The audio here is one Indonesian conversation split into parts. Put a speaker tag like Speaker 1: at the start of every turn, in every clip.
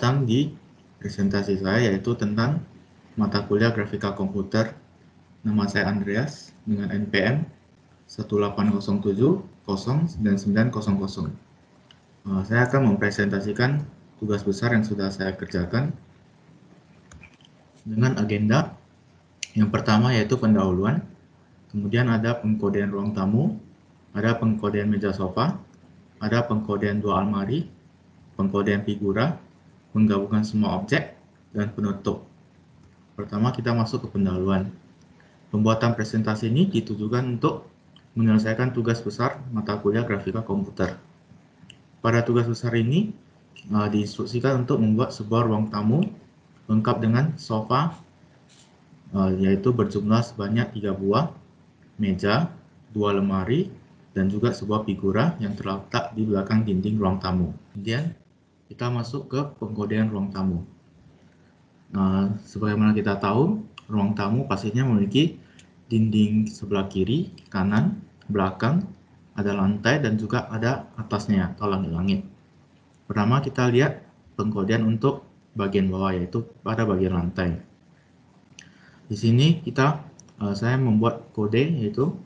Speaker 1: datang di presentasi saya, yaitu tentang mata kuliah Grafika Komputer. Nama saya Andreas dengan NPM 180709900. Saya akan mempresentasikan tugas besar yang sudah saya kerjakan dengan agenda. Yang pertama yaitu pendahuluan, kemudian ada pengkodean ruang tamu, ada pengkodean meja sofa, ada pengkodean dua almari, pengkodean figura, menggabungkan semua objek, dan penutup. Pertama kita masuk ke pendahuluan. Pembuatan presentasi ini ditujukan untuk menyelesaikan tugas besar mata kuliah Grafika Komputer. Pada tugas besar ini diinstruksikan untuk membuat sebuah ruang tamu lengkap dengan sofa, yaitu berjumlah sebanyak 3 buah, meja, 2 lemari, dan juga sebuah figura yang terletak di belakang dinding ruang tamu. Kemudian kita masuk ke pengkodean ruang tamu. Sebagaimana kita tahu, ruang tamu pastinya memiliki dinding sebelah kiri, kanan, belakang, ada lantai, dan juga ada atasnya atau langit-langit. Pertama kita lihat pengkodean untuk bagian bawah, yaitu pada bagian lantai. Di sini saya membuat kode, yaitu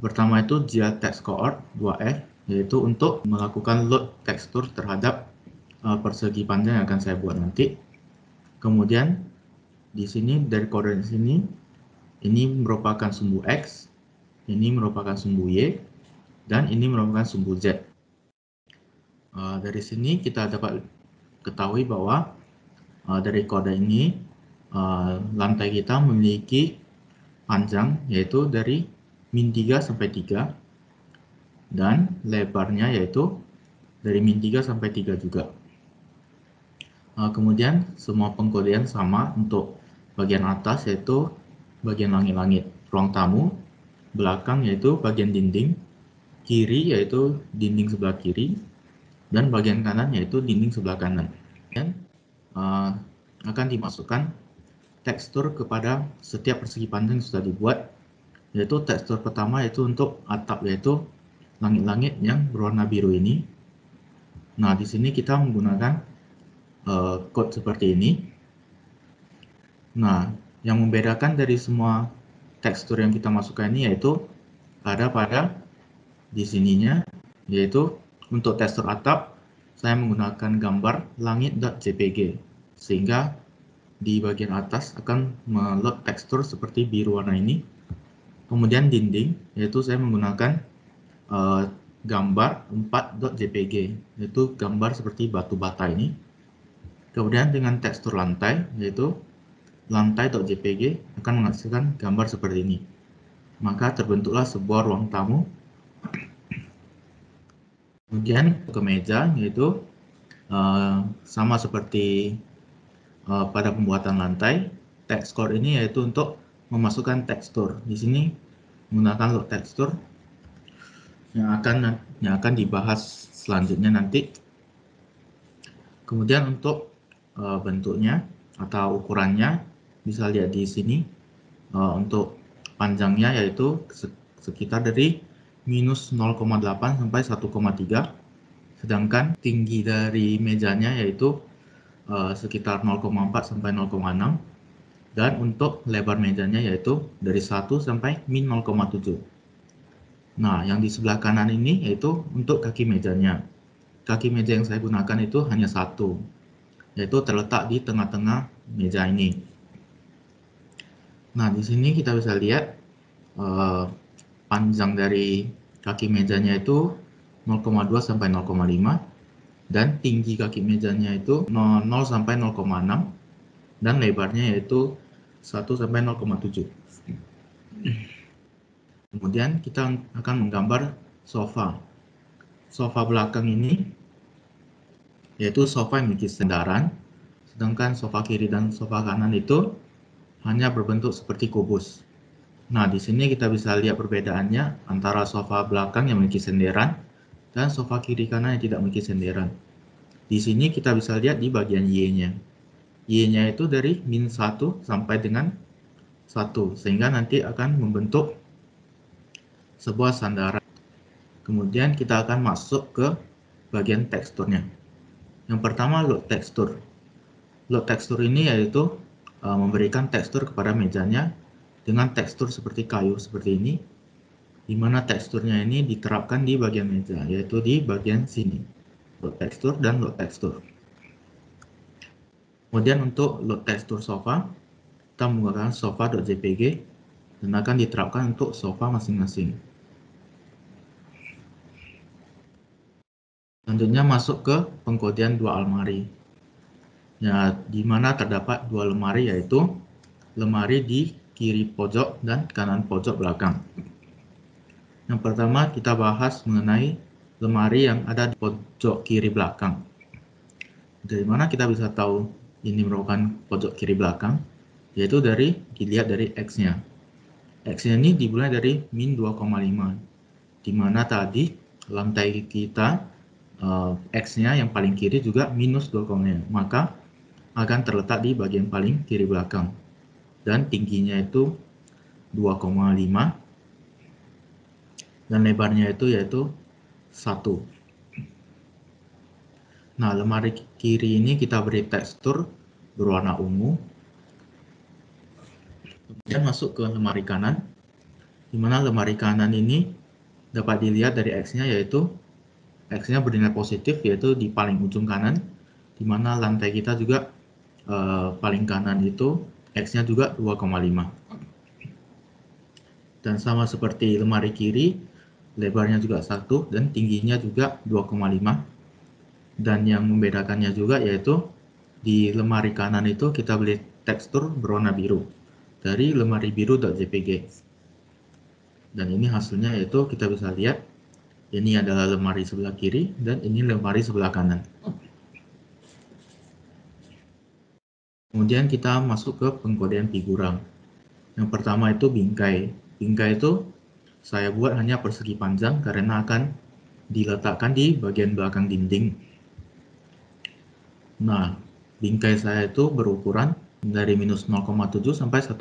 Speaker 1: pertama itu GL text coord 2F, yaitu untuk melakukan load tekstur terhadap persegi panjang yang akan saya buat nanti. Kemudian di sini dari kode di sini, ini merupakan sumbu X, ini merupakan sumbu Y, dan ini merupakan sumbu Z. Dari sini kita dapat ketahui bahwa dari kode ini lantai kita memiliki panjang, yaitu dari min 3 sampai 3, dan lebarnya yaitu dari min 3 sampai 3 juga. Kemudian semua pengkodean sama untuk bagian atas, yaitu bagian langit-langit ruang tamu, belakang yaitu bagian dinding, kiri yaitu dinding sebelah kiri, dan bagian kanan yaitu dinding sebelah kanan. Dan akan dimasukkan tekstur kepada setiap persegi panjang yang sudah dibuat, yaitu tekstur pertama yaitu untuk atap, yaitu langit-langit yang berwarna biru ini. Nah, di sini kita menggunakan code seperti ini. Nah, yang membedakan dari semua tekstur yang kita masukkan ini yaitu ada pada di sininya, yaitu untuk tekstur atap saya menggunakan gambar langit.jpg, sehingga di bagian atas akan meload tekstur seperti biru warna ini. Kemudian dinding, yaitu saya menggunakan gambar 4.jpg, yaitu gambar seperti batu bata ini. Kemudian dengan tekstur lantai, yaitu lantai.jpg akan menghasilkan gambar seperti ini. Maka terbentuklah sebuah ruang tamu. Kemudian ke meja, yaitu sama seperti pada pembuatan lantai, text core ini yaitu untuk memasukkan tekstur. Di sini menggunakan load tekstur yang akan dibahas selanjutnya nanti. Kemudian untuk bentuknya atau ukurannya bisa lihat di sini. Untuk panjangnya yaitu sekitar dari minus 0,8 sampai 1,3, sedangkan tinggi dari mejanya yaitu sekitar 0,4 sampai 0,6, dan untuk lebar mejanya yaitu dari 1 sampai min 0,7. Nah, yang di sebelah kanan ini yaitu untuk kaki mejanya. Kaki meja yang saya gunakan itu hanya satu, yaitu terletak di tengah-tengah meja ini. Nah, di sini kita bisa lihat panjang dari kaki mejanya itu 0,2 sampai 0,5, dan tinggi kaki mejanya itu 0 sampai 0,6, dan lebarnya yaitu 1 sampai 0,7. Kemudian kita akan menggambar sofa. Sofa belakang ini yaitu sofa yang memiliki sandaran, sedangkan sofa kiri dan sofa kanan itu hanya berbentuk seperti kubus. Nah, di sini kita bisa lihat perbedaannya antara sofa belakang yang memiliki senderan dan sofa kiri kanan yang tidak memiliki senderan. Di sini kita bisa lihat di bagian Y-nya. Y-nya itu dari min 1 sampai dengan 1, sehingga nanti akan membentuk sebuah sandaran. Kemudian kita akan masuk ke bagian teksturnya. Yang pertama load tekstur. load tekstur ini yaitu memberikan tekstur kepada mejanya dengan tekstur seperti kayu seperti ini, di mana teksturnya ini diterapkan di bagian meja, yaitu di bagian sini. Load tekstur dan load tekstur. Kemudian untuk load tekstur sofa, kita menggunakan sofa.jpg dan akan diterapkan untuk sofa masing-masing. Selanjutnya masuk ke pengkodean dua almari. Ya, di mana terdapat dua lemari, yaitu lemari di kiri pojok dan kanan pojok belakang. Yang pertama kita bahas mengenai lemari yang ada di pojok kiri belakang. Dari mana kita bisa tahu ini merupakan pojok kiri belakang? Yaitu dilihat dari X-nya. X-nya ini dimulai dari min 2,5, di mana tadi lantai kita X-nya yang paling kiri juga minus 2,5, maka akan terletak di bagian paling kiri belakang. Dan tingginya itu 2,5 dan lebarnya itu yaitu 1. Nah, lemari kiri ini kita beri tekstur berwarna ungu. Kemudian masuk ke lemari kanan, di mana lemari kanan ini dapat dilihat dari X-nya, yaitu X-nya bernilai positif, yaitu di paling ujung kanan, di mana lantai kita juga paling kanan itu X-nya juga 2,5. Dan sama seperti lemari kiri, lebarnya juga 1 dan tingginya juga 2,5. Dan yang membedakannya juga yaitu di lemari kanan itu kita beli tekstur berwarna biru dari lemari biru.jpg. Dan ini hasilnya yaitu kita bisa lihat ini adalah lemari sebelah kiri dan ini lemari sebelah kanan. Kemudian kita masuk ke pengkodean figura. Yang pertama itu bingkai. Bingkai itu saya buat hanya persegi panjang karena akan diletakkan di bagian belakang dinding. Nah, bingkai saya itu berukuran dari minus 0,7 sampai 1,2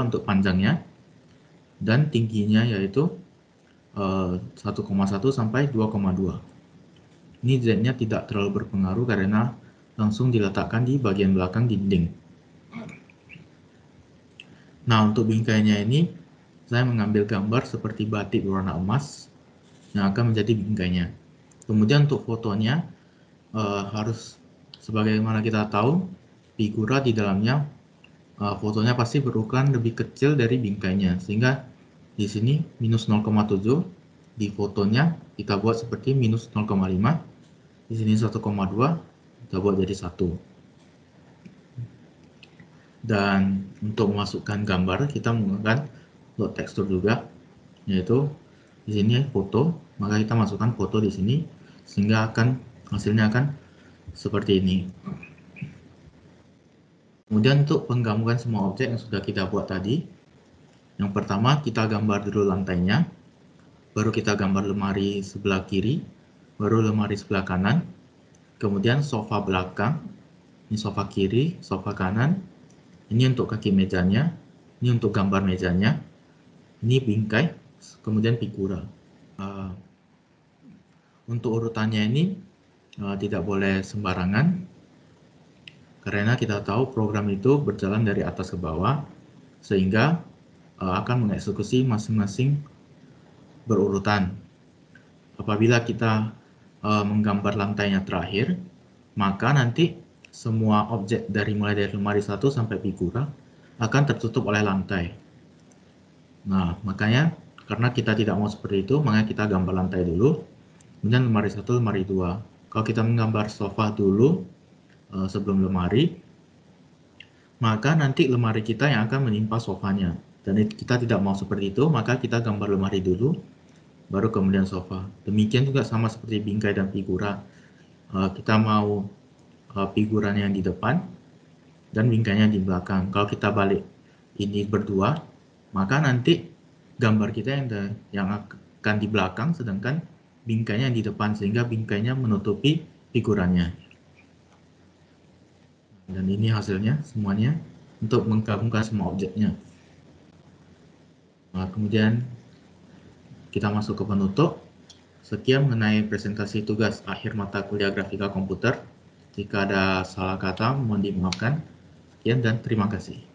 Speaker 1: untuk panjangnya, dan tingginya yaitu 1,1 sampai 2,2. Ini Z-nya tidak terlalu berpengaruh karena langsung diletakkan di bagian belakang dinding. Nah, untuk bingkainya ini saya mengambil gambar seperti batik berwarna emas yang akan menjadi bingkainya. Kemudian untuk fotonya harus sebagaimana kita tahu, figura di dalamnya fotonya pasti berukuran lebih kecil dari bingkainya, sehingga di sini minus 0,7, di fotonya kita buat seperti minus 0,5, di sini 1,2, kita buat jadi 1. Dan untuk memasukkan gambar kita menggunakan load tekstur juga, yaitu di sini foto, maka kita masukkan foto di sini sehingga hasilnya akan seperti ini. Kemudian untuk penggabungan semua objek yang sudah kita buat tadi, yang pertama kita gambar dulu lantainya, baru kita gambar lemari sebelah kiri, baru lemari sebelah kanan, kemudian sofa belakang, ini sofa kiri, sofa kanan, ini untuk kaki mejanya, ini untuk gambar mejanya, ini bingkai, kemudian figura. Untuk urutannya ini tidak boleh sembarangan, karena kita tahu program itu berjalan dari atas ke bawah, sehingga akan mengeksekusi masing-masing berurutan. Apabila kita menggambar lantainya terakhir, maka nanti semua objek mulai dari lemari 1 sampai figura akan tertutup oleh lantai. Nah, makanya karena kita tidak mau seperti itu, makanya kita gambar lantai dulu, kemudian lemari 1, lemari 2. Kalau kita menggambar sofa dulu sebelum lemari, maka nanti lemari kita yang akan menimpa sofanya. Dan kita tidak mau seperti itu, maka kita gambar lemari dulu, baru kemudian sofa. Demikian juga sama seperti bingkai dan figura. Kita mau figurannya yang di depan dan bingkainya di belakang. Kalau kita balik ini berdua, maka nanti gambar kita yang akan di belakang, sedangkan bingkainya yang di depan, sehingga bingkainya menutupi figurannya. Dan ini hasilnya semuanya untuk menggabungkan semua objeknya. Nah, kemudian kita masuk ke penutup. Sekian mengenai presentasi tugas akhir mata kuliah grafika komputer. Jika ada salah kata, mohon dimaafkan. Sekian dan terima kasih.